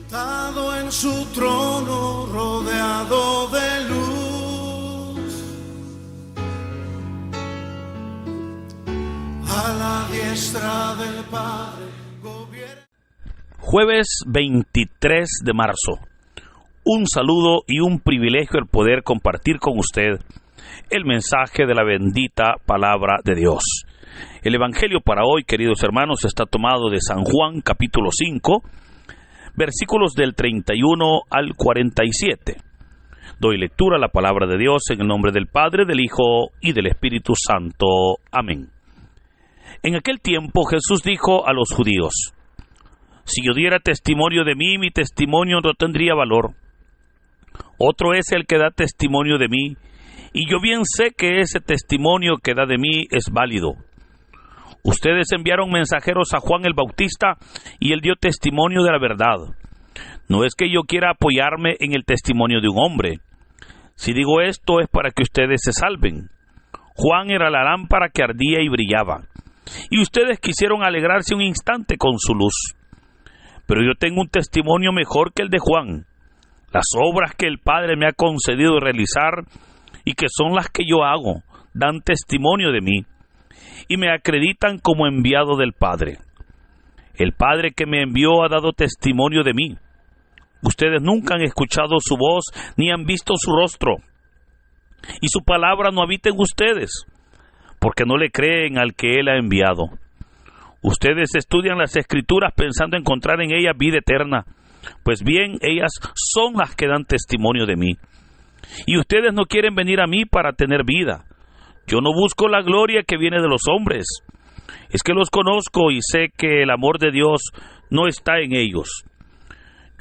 Sentado en su trono, rodeado de luz, a la diestra del Padre gobierna. Jueves 23 de marzo. Un saludo y un privilegio el poder compartir con usted el mensaje de la bendita palabra de Dios. El evangelio para hoy, queridos hermanos, está tomado de San Juan, capítulo 5, versículos del 31 al 47. Doy lectura a la palabra de Dios en el nombre del Padre, del Hijo y del Espíritu Santo. Amén. En aquel tiempo Jesús dijo a los judíos: si yo diera testimonio de mí, mi testimonio no tendría valor. Otro es el que da testimonio de mí, y yo bien sé que ese testimonio que da de mí es válido. Ustedes enviaron mensajeros a Juan el Bautista, y él dio testimonio de la verdad. No es que yo quiera apoyarme en el testimonio de un hombre. Si digo esto es para que ustedes se salven. Juan era la lámpara que ardía y brillaba, y ustedes quisieron alegrarse un instante con su luz. Pero yo tengo un testimonio mejor que el de Juan. Las obras que el Padre me ha concedido realizar, y que son las que yo hago, dan testimonio de mí, y me acreditan como enviado del Padre. El Padre que me envió ha dado testimonio de mí. Ustedes nunca han escuchado su voz, ni han visto su rostro, y su palabra no habita en ustedes, porque no le creen al que Él ha enviado. Ustedes estudian las Escrituras pensando encontrar en ellas vida eterna. Pues bien, ellas son las que dan testimonio de mí. Y ustedes no quieren venir a mí para tener vida. Yo no busco la gloria que viene de los hombres. Es que los conozco y sé que el amor de Dios no está en ellos.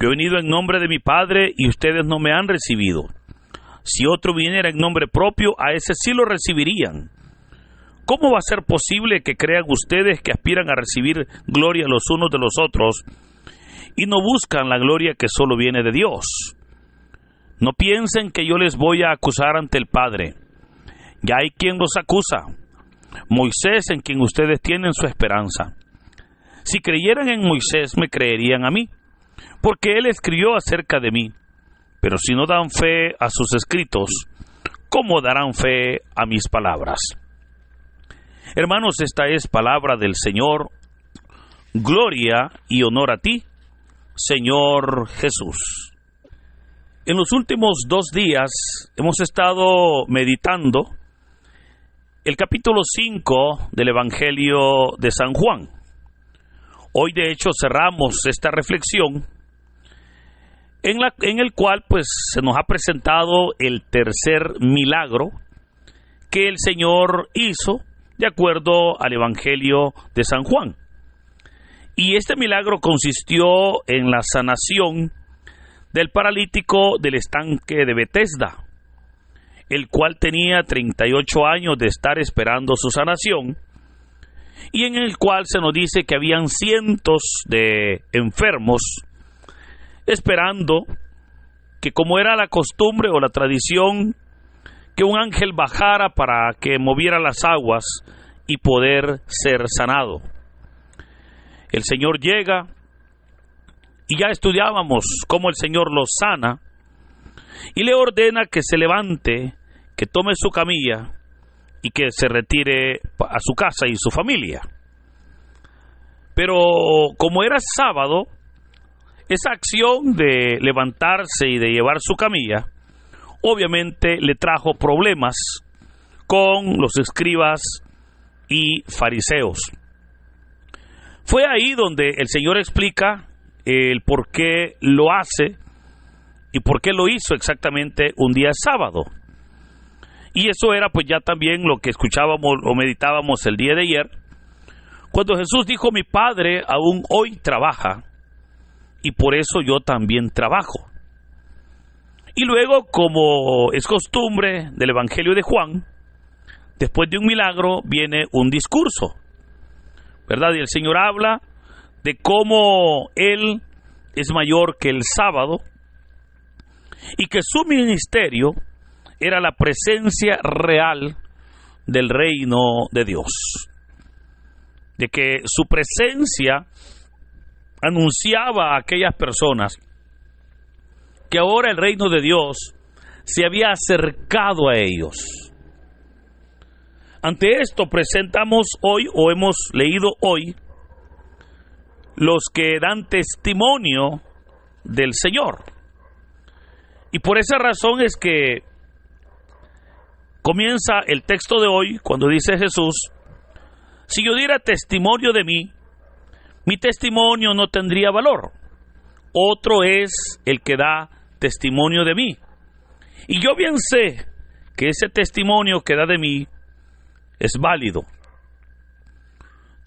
Yo he venido en nombre de mi Padre y ustedes no me han recibido. Si otro viniera en nombre propio, a ese sí lo recibirían. ¿Cómo va a ser posible que crean ustedes que aspiran a recibir gloria los unos de los otros y no buscan la gloria que solo viene de Dios? No piensen que yo les voy a acusar ante el Padre. Ya hay quien los acusa, Moisés, en quien ustedes tienen su esperanza. Si creyeran en Moisés, me creerían a mí, porque él escribió acerca de mí. Pero si no dan fe a sus escritos, ¿cómo darán fe a mis palabras? Hermanos, esta es palabra del Señor. Gloria y honor a ti, Señor Jesús. En los últimos 2 días hemos estado meditando el capítulo 5 del Evangelio de San Juan. Hoy, de hecho, cerramos esta reflexión en el cual pues se nos ha presentado el tercer milagro que el Señor hizo de acuerdo al Evangelio de San Juan. Y este milagro consistió en la sanación del paralítico del estanque de Betesda, el cual tenía 38 años de estar esperando su sanación, y en el cual se nos dice que habían cientos de enfermos esperando que, como era la costumbre o la tradición, que un ángel bajara para que moviera las aguas y poder ser sanado. El Señor llega y ya estudiábamos cómo el Señor lo sana y le ordena que se levante, que tome su camilla y que se retire a su casa y su familia. Pero como era sábado, esa acción de levantarse y de llevar su camilla obviamente le trajo problemas con los escribas y fariseos. Fue ahí donde el Señor explica el por qué lo hace y por qué lo hizo exactamente un día sábado. Y eso era pues ya también lo que escuchábamos o meditábamos el día de ayer, cuando Jesús dijo: mi Padre aún hoy trabaja y por eso yo también trabajo. Y luego, como es costumbre del Evangelio de Juan, después de un milagro viene un discurso, ¿verdad? Y el Señor habla de cómo Él es mayor que el sábado y que su ministerio era la presencia real del reino de Dios. De que su presencia anunciaba a aquellas personas que ahora el reino de Dios se había acercado a ellos. Ante esto presentamos hoy, o hemos leído hoy, los que dan testimonio del Señor. Y por esa razón es que comienza el texto de hoy cuando dice Jesús: si yo diera testimonio de mí, mi testimonio no tendría valor. Otro es el que da testimonio de mí. Y yo bien sé que ese testimonio que da de mí es válido.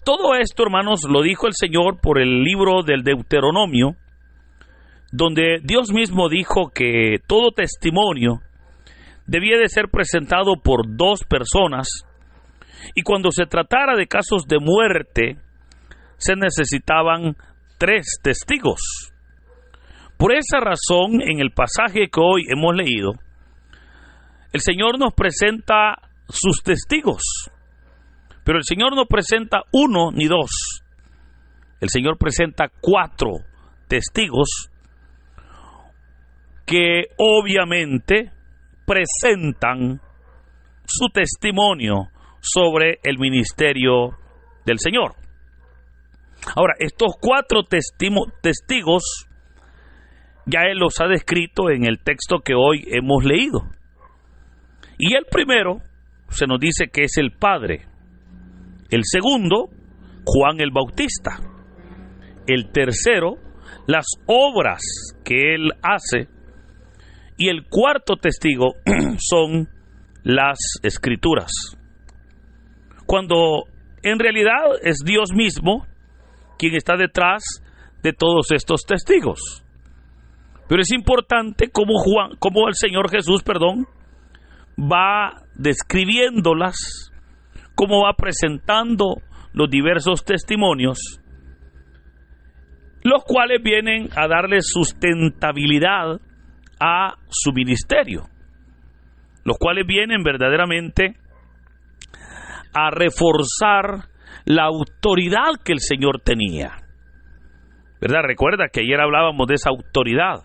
Todo esto, hermanos, lo dijo el Señor por el libro del Deuteronomio, donde Dios mismo dijo que todo testimonio debía de ser presentado por 2 personas, y cuando se tratara de casos de muerte, se necesitaban 3 testigos. Por esa razón, en el pasaje que hoy hemos leído, el Señor nos presenta sus testigos, pero el Señor no presenta 1 ni 2, el Señor presenta 4 testigos que obviamente presentan su testimonio sobre el ministerio del Señor. Ahora, estos 4 testigos ya Él los ha descrito en el texto que hoy hemos leído. Y el primero se nos dice que es el Padre. El segundo, Juan el Bautista. El tercero, las obras que Él hace. Y el cuarto testigo son las Escrituras. Cuando en realidad es Dios mismo quien está detrás de todos estos testigos. Pero es importante cómo el Señor Jesús, va describiéndolas, cómo va presentando los diversos testimonios, los cuales vienen a darle sustentabilidad a su ministerio, los cuales vienen verdaderamente a reforzar la autoridad que el Señor tenía. ¿Verdad? Recuerda que ayer hablábamos de esa autoridad.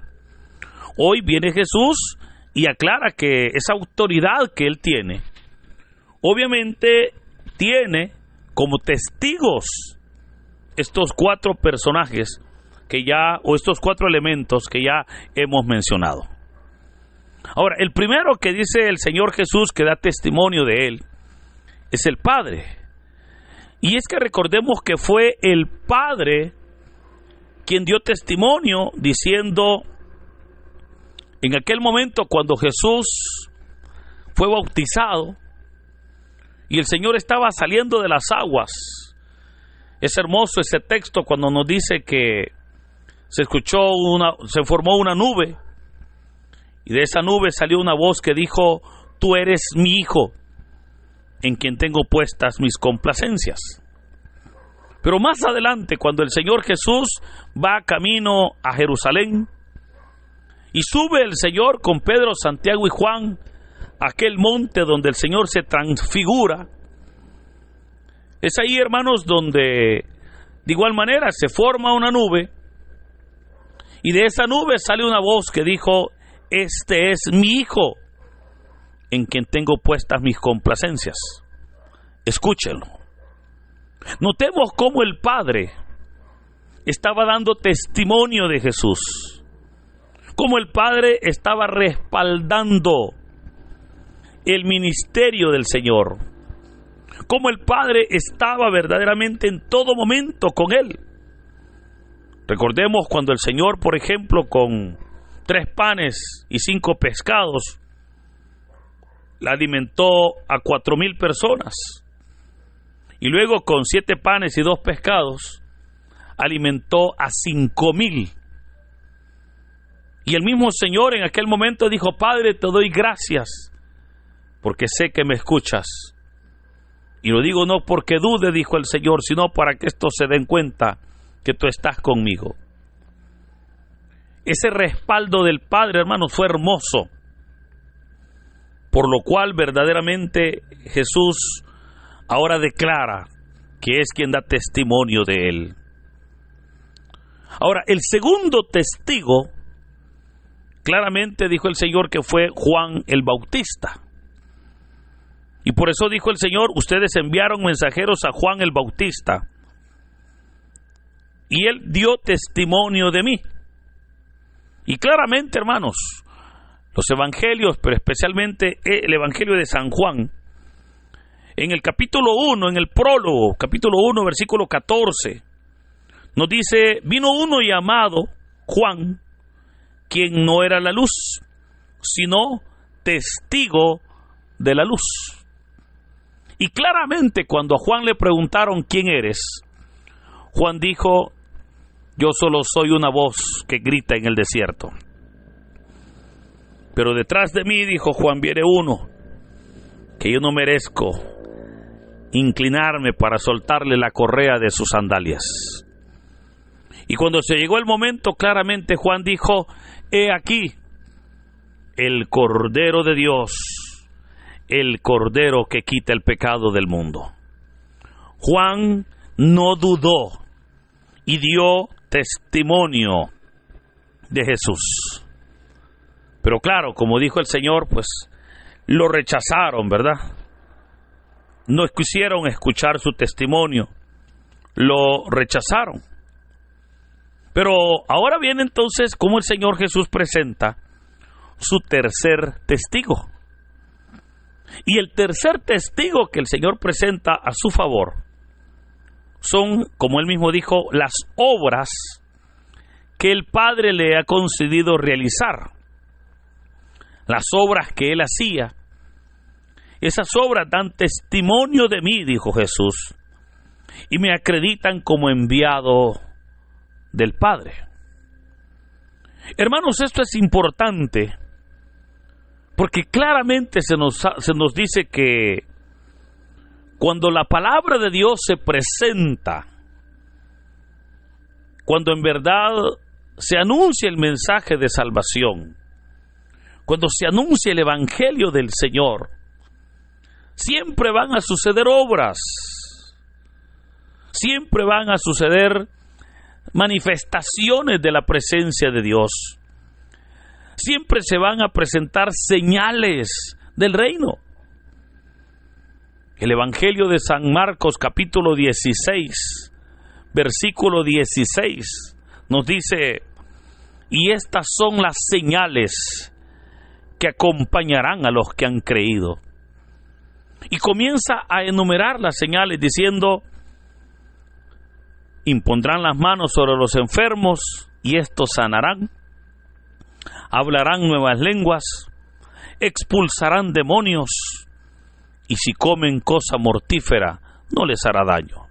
Hoy viene Jesús y aclara que esa autoridad que Él tiene, obviamente tiene como testigos estos 4 personajes o estos 4 elementos que ya hemos mencionado. Ahora, el primero que dice el Señor Jesús que da testimonio de Él es el Padre. Y es que recordemos que fue el Padre quien dio testimonio diciendo, en aquel momento cuando Jesús fue bautizado y el Señor estaba saliendo de las aguas, es hermoso ese texto cuando nos dice que se formó una nube, y de esa nube salió una voz que dijo: tú eres mi Hijo, en quien tengo puestas mis complacencias. Pero más adelante, cuando el Señor Jesús va camino a Jerusalén, y sube el Señor con Pedro, Santiago y Juan a aquel monte donde el Señor se transfigura, es ahí, hermanos, donde de igual manera se forma una nube, y de esa nube sale una voz que dijo: este es mi Hijo, en quien tengo puestas mis complacencias. Escúchenlo. Notemos cómo el Padre estaba dando testimonio de Jesús, cómo el Padre estaba respaldando el ministerio del Señor, cómo el Padre estaba verdaderamente en todo momento con Él. Recordemos cuando el Señor, por ejemplo, con 3 panes y 5 pescados, la alimentó a 4,000 personas. Y luego con 7 panes y 2 pescados, alimentó a 5,000. Y el mismo Señor en aquel momento dijo: Padre, te doy gracias, porque sé que me escuchas. Y lo digo no porque dude, dijo el Señor, sino para que estos se den cuenta que tú estás conmigo. Ese respaldo del Padre, hermanos, fue hermoso, por lo cual verdaderamente Jesús ahora declara que es quien da testimonio de Él. Ahora, el segundo testigo Claramente dijo el Señor que fue Juan el Bautista. Y por eso dijo el Señor, ustedes enviaron mensajeros a Juan el Bautista, y él dio testimonio de mí. Y claramente, hermanos, los evangelios, pero especialmente el evangelio de San Juan, en el capítulo 1, en el prólogo, capítulo 1, versículo 14, nos dice, vino uno llamado Juan, quien no era la luz, sino testigo de la luz. Y claramente cuando a Juan le preguntaron quién eres, Juan dijo, yo solo soy una voz que grita en el desierto. Pero detrás de mí, dijo Juan, viene uno que yo no merezco inclinarme para soltarle la correa de sus sandalias. Y cuando se llegó el momento, claramente Juan dijo, he aquí el Cordero de Dios, el Cordero que quita el pecado del mundo. Juan no dudó y dio testimonio de Jesús. Pero claro, como dijo el Señor, pues lo rechazaron, ¿verdad? No quisieron escuchar su testimonio, lo rechazaron. Pero ahora viene entonces cómo el Señor Jesús presenta su tercer testigo. Y el tercer testigo que el Señor presenta a su favor son, como él mismo dijo, las obras que el Padre le ha concedido realizar. Las obras que él hacía. Esas obras dan testimonio de mí, dijo Jesús, y me acreditan como enviado del Padre. Hermanos, esto es importante, porque claramente se nos dice que cuando la palabra de Dios se presenta, cuando en verdad se anuncia el mensaje de salvación, cuando se anuncia el evangelio del Señor, siempre van a suceder obras, siempre van a suceder manifestaciones de la presencia de Dios, siempre se van a presentar señales del reino. El evangelio de San Marcos capítulo 16, versículo 16, nos dice, y estas son las señales que acompañarán a los que han creído. Y comienza a enumerar las señales diciendo, impondrán las manos sobre los enfermos y estos sanarán, hablarán nuevas lenguas, expulsarán demonios, y si comen cosa mortífera no les hará daño.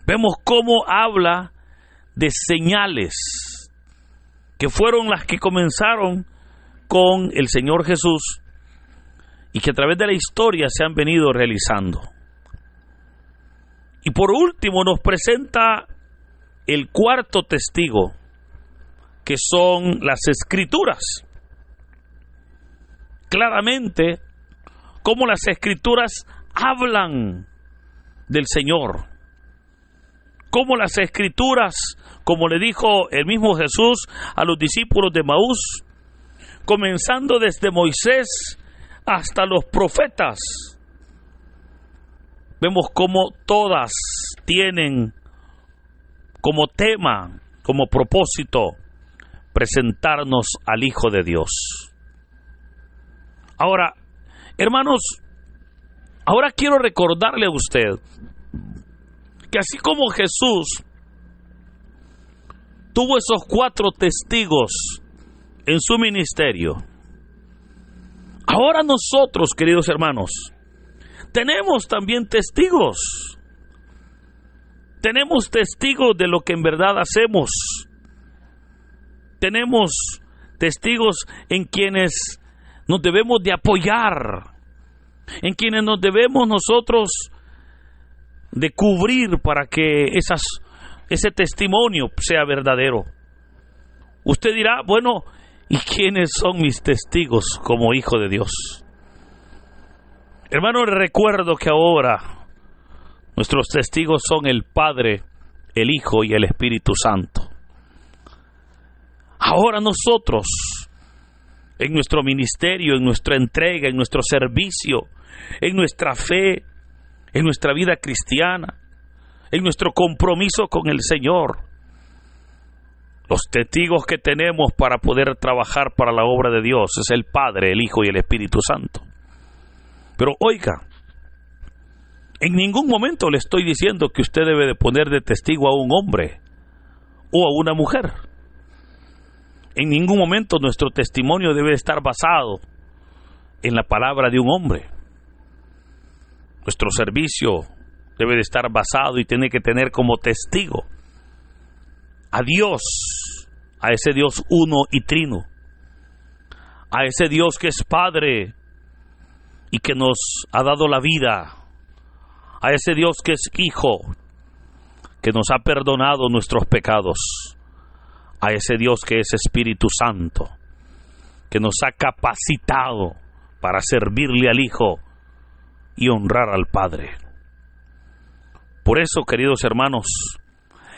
Vemos cómo habla de señales que fueron las que comenzaron con el Señor Jesús y que a través de la historia se han venido realizando. Y por último nos presenta el cuarto testigo, que son las Escrituras. Claramente, cómo las Escrituras hablan del Señor. Cómo las Escrituras, como le dijo el mismo Jesús a los discípulos de Maús, comenzando desde Moisés hasta los profetas, vemos cómo todas tienen como tema, como propósito, presentarnos al Hijo de Dios. Ahora, hermanos, ahora quiero recordarle a usted que así como Jesús tuvo esos 4 testigos en su ministerio, ahora nosotros, queridos hermanos, tenemos también testigos. Tenemos testigos de lo que en verdad hacemos. Tenemos testigos en quienes nos debemos de apoyar, en quienes nos debemos nosotros de cubrir para que ese testimonio sea verdadero. Usted dirá, bueno, ¿y quiénes son mis testigos como hijo de Dios? Hermano, recuerdo que ahora nuestros testigos son el Padre, el Hijo y el Espíritu Santo. Ahora nosotros en nuestro ministerio, en nuestra entrega, en nuestro servicio, en nuestra fe, en nuestra vida cristiana, en nuestro compromiso con el Señor. Los testigos que tenemos para poder trabajar para la obra de Dios es el Padre, el Hijo y el Espíritu Santo. Pero oiga, en ningún momento le estoy diciendo que usted debe de poner de testigo a un hombre o a una mujer. En ningún momento nuestro testimonio debe estar basado en la palabra de un hombre. Nuestro servicio debe de estar basado y tiene que tener como testigo a Dios, a ese Dios uno y trino, a ese Dios que es Padre y que nos ha dado la vida, a ese Dios que es Hijo, que nos ha perdonado nuestros pecados, a ese Dios que es Espíritu Santo, que nos ha capacitado para servirle al Hijo y honrar al Padre. Por eso, queridos hermanos,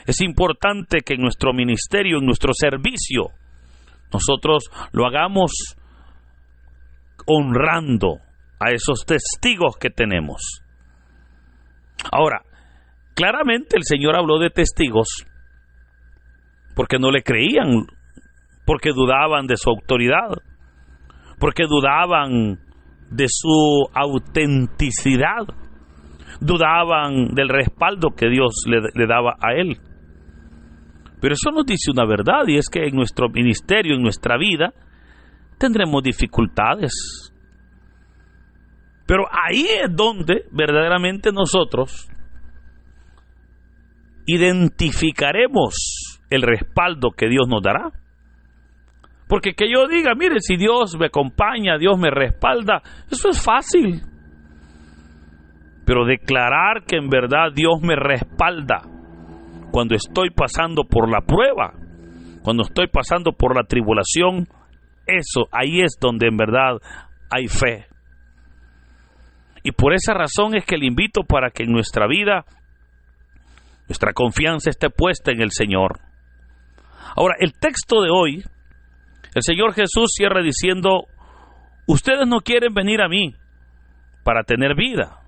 es importante que en nuestro ministerio, en nuestro servicio, nosotros lo hagamos honrando a esos testigos que tenemos. Ahora, claramente el Señor habló de testigos porque no le creían, porque dudaban de su autoridad, porque dudaban de su autenticidad, dudaban del respaldo que Dios le daba a él. Pero eso nos dice una verdad, y es que en nuestro ministerio, en nuestra vida, tendremos dificultades. Pero ahí es donde verdaderamente nosotros identificaremos el respaldo que Dios nos dará. Porque que yo diga, mire, si Dios me acompaña, Dios me respalda, eso es fácil. Pero declarar que en verdad Dios me respalda cuando estoy pasando por la prueba, cuando estoy pasando por la tribulación, eso, ahí es donde en verdad hay fe. Y por esa razón es que le invito para que en nuestra vida, nuestra confianza esté puesta en el Señor. Ahora, el texto de hoy, el Señor Jesús cierra diciendo, ustedes no quieren venir a mí para tener vida.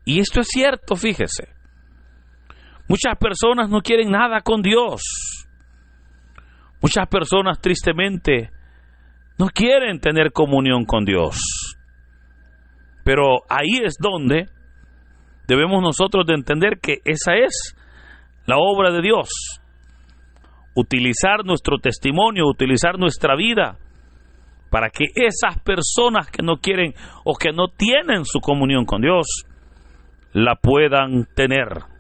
Y esto es cierto, fíjese. Muchas personas no quieren nada con Dios. Muchas personas tristemente no quieren tener comunión con Dios. Pero ahí es donde debemos nosotros de entender que esa es la obra de Dios. Utilizar nuestro testimonio, utilizar nuestra vida para que esas personas que no quieren o que no tienen su comunión con Dios la puedan tener.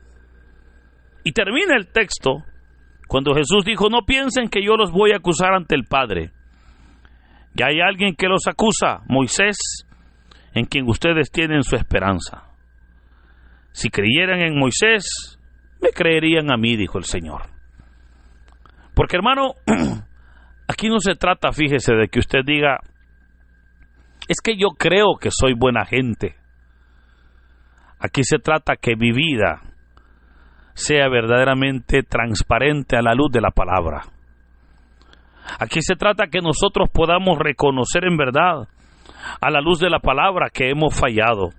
Y termina el texto cuando Jesús dijo, no piensen que yo los voy a acusar ante el Padre. Ya hay alguien que los acusa, Moisés, en quien ustedes tienen su esperanza. Si creyeran en Moisés, me creerían a mí, dijo el Señor. Porque, hermano, aquí no se trata, fíjese, de que usted diga, es que yo creo que soy buena gente. Aquí se trata que mi vida sea verdaderamente transparente a la luz de la palabra. Aquí se trata que nosotros podamos reconocer en verdad, a la luz de la palabra, que hemos fallado.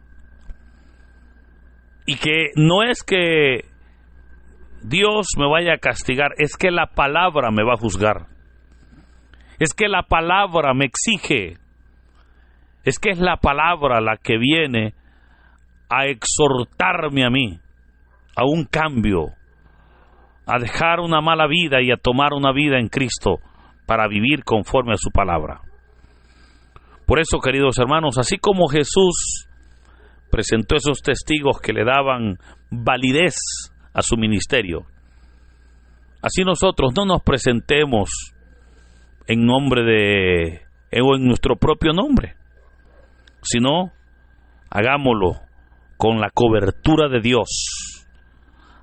Y que no es que Dios me vaya a castigar, es que la palabra me va a juzgar. Es que la palabra me exige. Es que es la palabra la que viene a exhortarme a mí a un cambio, a dejar una mala vida y a tomar una vida en Cristo para vivir conforme a su palabra. Por eso, queridos hermanos, así como Jesús presentó esos testigos que le daban validez a su ministerio, así nosotros no nos presentemos en nombre de o en nuestro propio nombre, sino hagámoslo con la cobertura de Dios.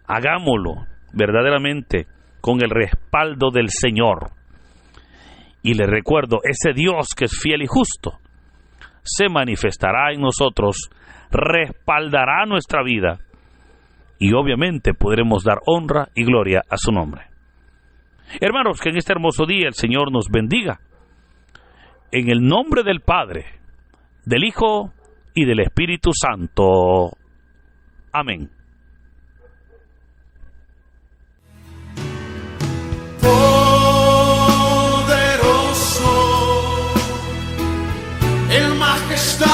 Hagámoslo verdaderamente con el respaldo del Señor. Y le recuerdo, ese Dios que es fiel y justo se manifestará en nosotros, respaldará nuestra vida y obviamente podremos dar honra y gloria a su nombre. Hermanos, que en este hermoso día el Señor nos bendiga en el nombre del Padre, del Hijo y del Espíritu Santo. Amén. Poderoso, el majestuoso